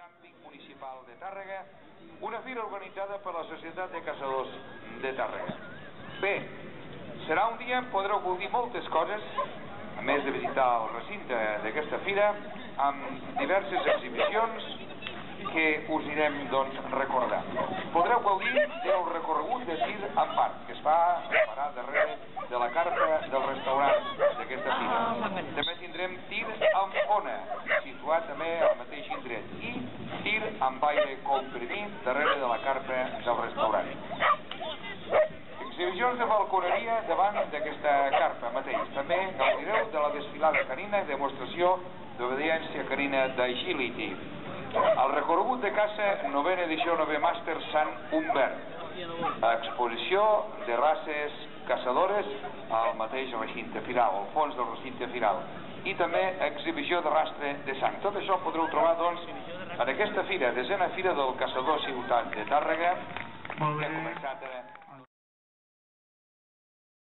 Càmping Municipal de Tàrrega, una fira organitzada per la Societat de Caçadors de Tàrrega. Bé, serà un dia en podreu gaudir moltes coses, a més de visitar el recinte d'aquesta fira, amb diverses exhibicions que us anirem recordant. Podreu gaudir del recorregut de tir en parc, que es fa darrere de la carpa del restaurant d'aquesta fira. També tindrem tir amb ona, situat també al mateix indret, i tir amb aire comprimit darrere de la carpa del restaurant. Exhibicions de balconeria davant d'aquesta carpa mateix. També gaudireu de la desfilada canina i demostració d'obediència canina d'Agility. El recorregut de caça, 9a edició 9è Màster Sant Humbert. Exposició de races caçadores al mateix recinte firal, al fons del recinte firal. I també exhibició de rastre de sang. Tot això podreu trobar, en aquesta fira, 10a Fira del Caçador Ciutat de Tàrrega, que ha començat